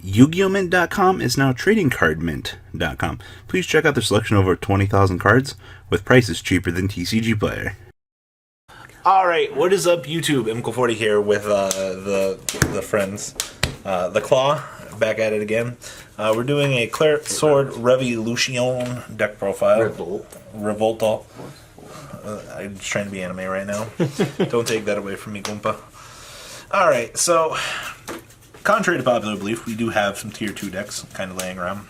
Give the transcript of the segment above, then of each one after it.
YugiOhMint.com is now TradingCardMint.com. Please check out their selection of over 20,000 cards with prices cheaper than TCG Player. Alright, what is up YouTube? MCO40 here with the friends. The Claw, back at it again. We're doing a Claret Sword Revolution deck profile. Revoltal. I'm just trying to be anime right now. Don't take that away from me, Goompa. Alright, so contrary to popular belief, we do have some tier 2 decks kind of laying around.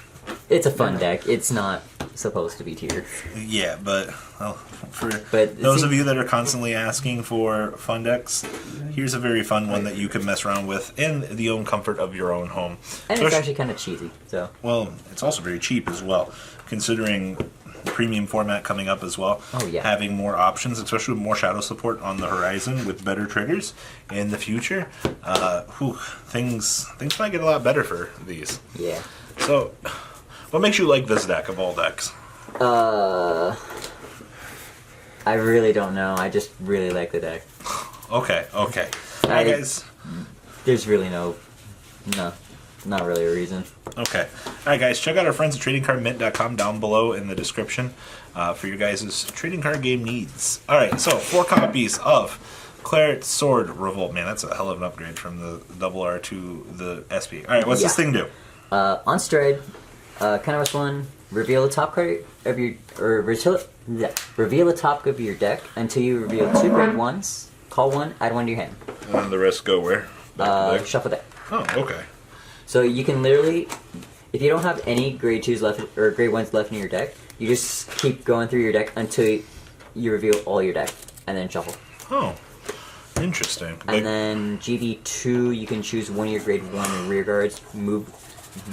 It's a fun deck. It's not supposed to be tier. Yeah, but for those of you that are constantly asking for fun decks, here's a very fun one that you can mess around with in the own comfort of your own home. And it's actually kind of cheesy. So well, it's also very cheap as well, considering the premium format coming up as well. Oh yeah, having more options, especially with more shadow support on the horizon, with better triggers in the future. Things might get a lot better for these. Yeah. So, what makes you like this deck of all decks? I really don't know. I just really like the deck. Okay. Alright, guys. There's really no, not really a reason. Okay. Alright, guys. Check out our friends at TradingCardMint.com down below in the description for your guys' trading card game needs. Alright, so 4 copies of Claret Sword Revolt. Man, that's a hell of an upgrade from the R to the SP. Alright, what's this thing do? On stride, Counterblast 1, reveal the top card of your, reveal the top of your deck until you reveal 2 grade 1s, call 1, add 1 to your hand. And the rest go where? Shuffle deck. Oh, okay. So you can literally, if you don't have any grade 2s left, or grade 1s left in your deck, you just keep going through your deck until you reveal all your deck, and then shuffle. Oh, interesting. And then GB2, you can choose one of your grade 1 rear guards, move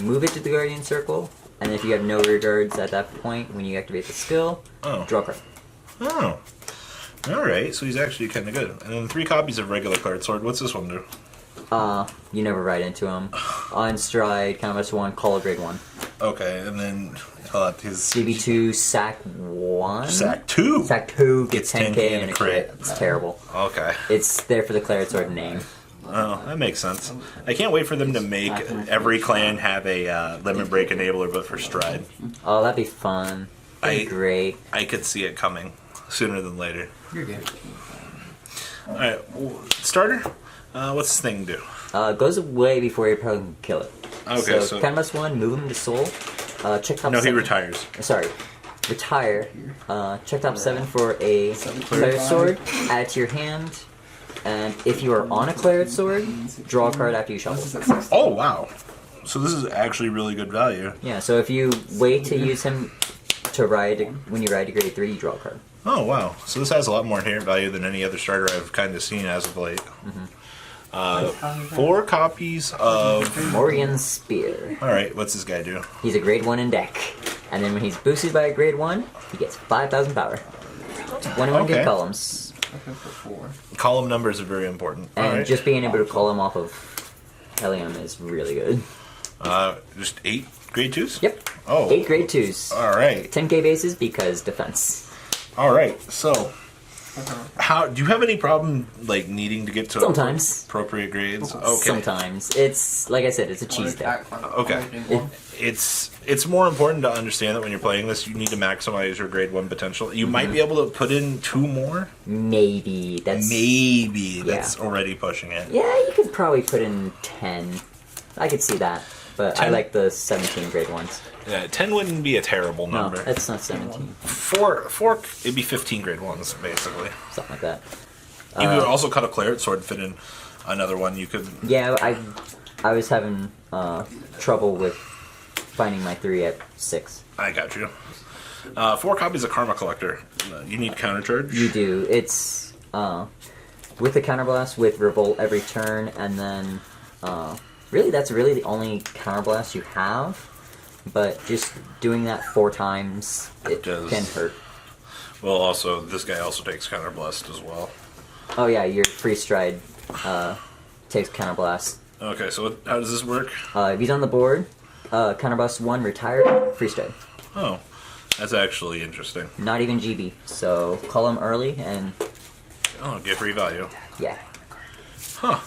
it to the Guardian Circle, and if you have no rear guards at that point, when you activate the skill, draw a card. Oh. Alright, so he's actually kind of good. And then 3 copies of regular Claret Sword. What's this one do? You never ride into him. On stride, Counterblast 1, call a grade 1. Okay, and then his... GB2, sack 1? Sack 2? Sack 2 gets 10k and a crit. It's terrible. Okay. It's there for the Claret Sword name. Oh, that makes sense. I can't wait for them to make every clan have a limit break enabler, but for stride. Oh, that'd be fun. That'd be great. I could see it coming sooner than later. You're good. Alright, starter? What's this thing do? Goes away before you probably can kill it. Okay, so Counterblast 1, move him to soul. Check top 7. No, he retires. Sorry. Retire. Check top 7 for a Claret Sword. Add it to your hand. And if you are on a Claret Sword, draw a card after you shuffle. Oh, wow. So this is actually really good value. Yeah, so if you wait to use him to ride, when you ride to grade 3, you draw a card. Oh, wow. So this has a lot more inherent value than any other starter I've kind of seen as of late. 4 copies of... Morrigan's Spear. Alright, what's this guy do? He's a grade 1 in deck. And then when he's boosted by a grade 1, he gets 5,000 power. 1 in 1 good columns. Column numbers are very important. And just being able to call him off of Helium is really good. Just 8 grade 2s? Yep. Oh. 8 grade 2s. Alright. 10k bases because defense. Alright, so... How do you have any problem like needing to get to sometimes appropriate grades? Okay. Sometimes it's like I said, it's a cheese deck. Okay, it's more important to understand that when you're playing this, you need to maximize your grade 1 potential. You might be able to put in 2 more. Maybe that's already pushing it. Yeah, you could probably put in 10. I could see that, but 10? I like the 17 grade 1s. Yeah, 10 wouldn't be a terrible number. No, that's not 17. 4, it'd be 15 grade 1s, basically. Something like that. You could also cut a Claret Sword and fit in another one. You could... Yeah, I was having trouble with finding my 3 at 6. I got you. 4 copies of Karma Collector. You need countercharge? You do. It's with the Counterblast, with Revolt every turn, and then really that's really the only Counterblast you have. But just doing that 4 times, it can hurt. Well, also, this guy also takes Counterblast as well. Oh yeah, your free stride takes Counterblast. Okay, so how does this work? If he's on the board, Counterblast 1, retired, free stride. Oh, that's actually interesting. Not even GB, so call him early and... Oh, get free value. Yeah. Huh.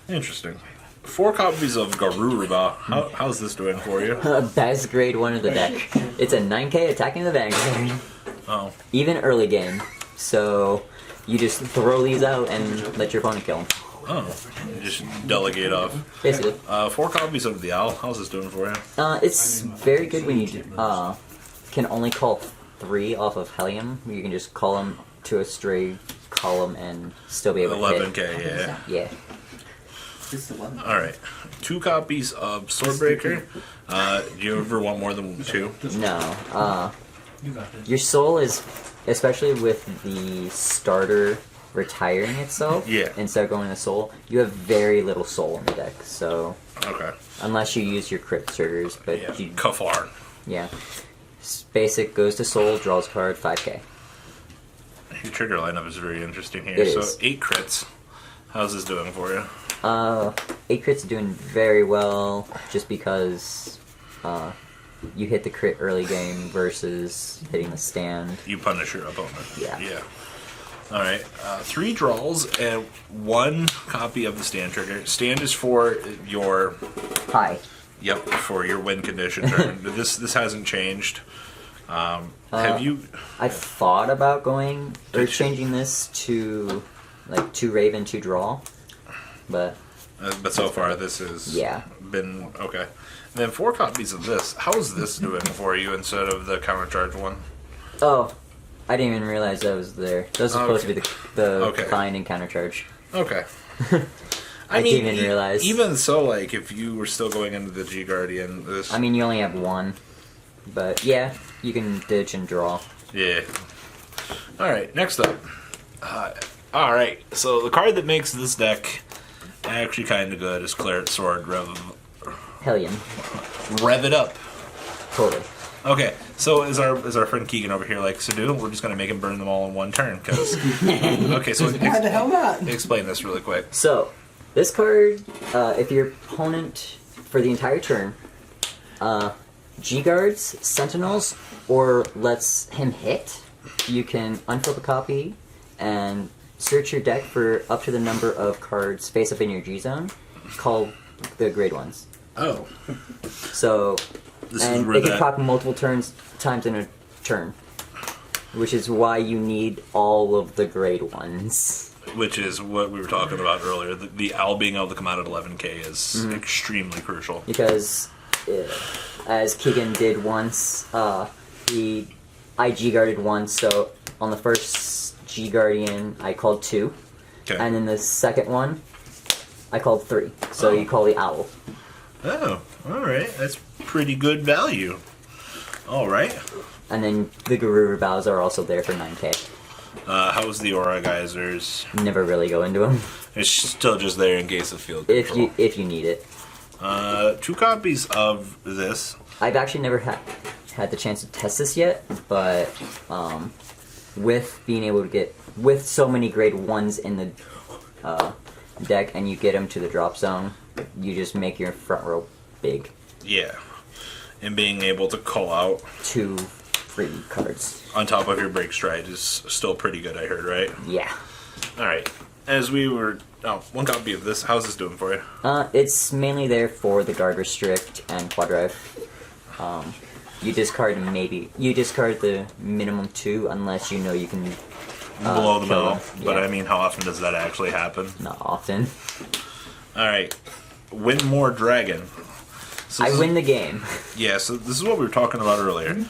Interesting. 4 copies of Garuruba. How's this doing for you? Best grade 1 of the deck. It's a 9k attacking the Vanguard. Oh. Even early game. So you just throw these out and let your opponent kill them. Oh. You just delegate off. Basically. 4 copies of the Owl. How's this doing for you? It's very good when you can only call 3 off of Helium. You can just call them to a stray column and still be able to hit. 11k, yeah. Yeah. Alright. 2 copies of Swordbreaker. Do you ever want more than 2? No. Your soul is, especially with the starter retiring itself, instead of going to soul, you have very little soul in the deck, so... Okay. Unless you use your crit triggers, but... Yeah, you, Kafar. Yeah. Basic goes to soul, draws a card, 5k. Your trigger lineup is very interesting here. It so is. 8 crits. How's this doing for you? 8 crits doing very well, just because you hit the crit early game versus hitting the stand. You punish your opponent. Yeah. Yeah. Alright. 3 draws and 1 copy of the stand trigger. Stand is for your... Hi. Yep, for your win condition turn. This hasn't changed. Have you... I thought about going, or changing this to, like, 2 Raven, 2 Draw, but so far this has been... Okay. And then 4 copies of this. How's this doing for you instead of the countercharge one? Oh, I didn't even realize that was there. That was supposed to be the bind and countercharge. Okay. I didn't even realize. Even so, like, if you were still going into the G-Guardian, this... I mean, you only have 1, but yeah, you can ditch and draw. Yeah. Alright, next up. Alright, so the card that makes this deck actually kind of good is Claret Sword Hellion. Rev it up. Totally. Okay, so is our friend Keegan over here like, so dude, we're just gonna make him burn them all in one turn, because... Okay, so... Why the hell not? Explain this really quick. So, this card, if your opponent, for the entire turn, G-Guards, Sentinels, or lets him hit, you can unflip a copy and search your deck for up to the number of cards face up in your G-Zone, called the grade ones. Oh. So, and it can pop multiple times in a turn, which is why you need all of the grade ones. Which is what we were talking about earlier. The owl being able to come out at 11k is extremely crucial. Because, as Keegan did once, I G-guarded once, so on the first G-Guardian, I called 2. Okay. And then the second one, I called 3. So you call the owl. Oh, alright. That's pretty good value. Alright. And then the Guru Bows are also there for 9k. How's the Aura Geysers? Never really go into them. It's still just there in case of field control. If you need it. 2 copies of this. I've actually never had the chance to test this yet, but with being able to get with so many grade 1s in the deck, and you get them to the drop zone, you just make your front row big. Yeah, and being able to call out 2 free cards on top of your break stride is still pretty good. I heard, right? Yeah. All right. As we were, 1 copy of this. How's this doing for you? It's mainly there for the guard restrict and quad drive. You discard the minimum 2 unless you know you can blow them kill out. them. But Yeah. I mean, how often does that actually happen? Not often. All right. Win more dragon. So I win the game. Yeah. So this is what we were talking about earlier,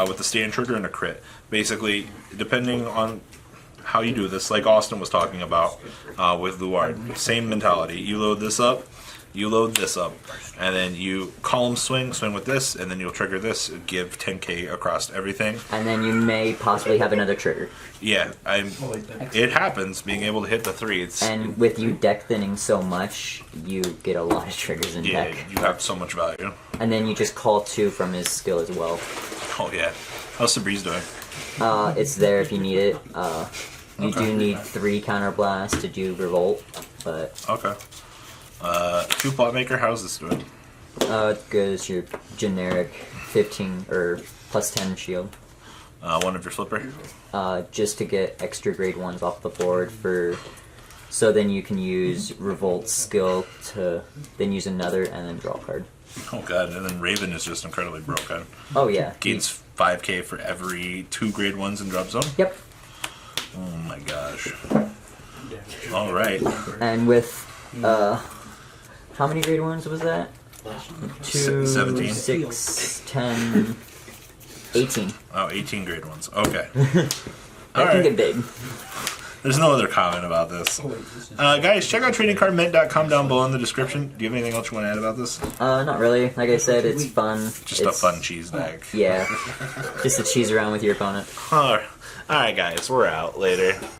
with the stand trigger and a crit. Basically, depending on how you do this, like Austin was talking about with Luard, same mentality. You load this up, you load this up, and then you column swing with this, and then you'll trigger this, give 10k across everything. And then you may possibly have another trigger. Yeah, it happens, being able to hit the 3. And with you deck thinning so much, you get a lot of triggers in Yeah, deck. you have so much value. And then you just call 2 from his skill as well. Oh yeah. How's Sabri's doing? It's there if you need it. You do need 3 counterblast to do revolt, but... Okay. 2 plot maker, how's this doing? It goes your generic 15 or plus 10 shield. 1 of your flipper? Just to get extra grade 1s off the board for So then you can use Revolt's skill to then use another and then draw a card. Oh god, and then Raven is just incredibly broken. Oh yeah. Gains 5k for every 2 grade 1s in drop zone? Yep. Oh my gosh. Alright. And with, how many grade 1s was that? 2, 17. 6, 10, 18. Oh, 18 grade 1s. Okay. That can get big. There's no other comment about this. Guys, check out tradingcardmint.com down below in the description. Do you have anything else you want to add about this? Not really. Like I said, it's fun. Just a fun cheese bag. Yeah. Just to cheese around with your opponent. Alright, guys, we're out. Later.